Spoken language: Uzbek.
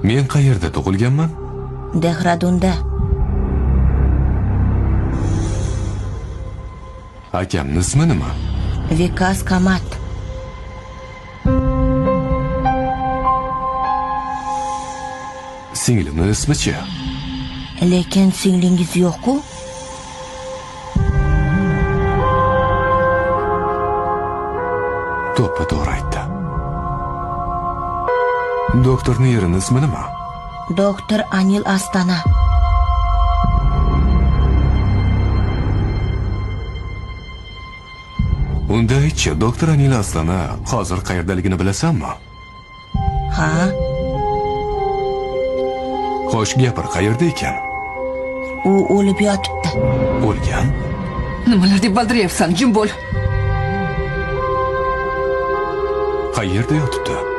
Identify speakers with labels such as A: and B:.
A: Men qayerda tug'ilganman?
B: Dehradunda.
A: Akamning ismi nima?
B: Vikas Kamat.
A: Singlimning ismi-chi?
B: Lekin singlingiz yo'q-ku?
A: To'ppa-to'g'ri aytdi. Doktorning erining ismi nima?
B: Doktor Anil Astana.
A: Unda aytchi, doktor Anil Astana hozir qayerdaligini bilasanmi?
B: Ha?
A: Xo'sh, gapir, qayerda ekan?
B: U o'lib yotibdi.
A: O'lgan?
C: Nimalar deb baldiryapsan? Jim bo'l.
A: Qayerda yotibdi?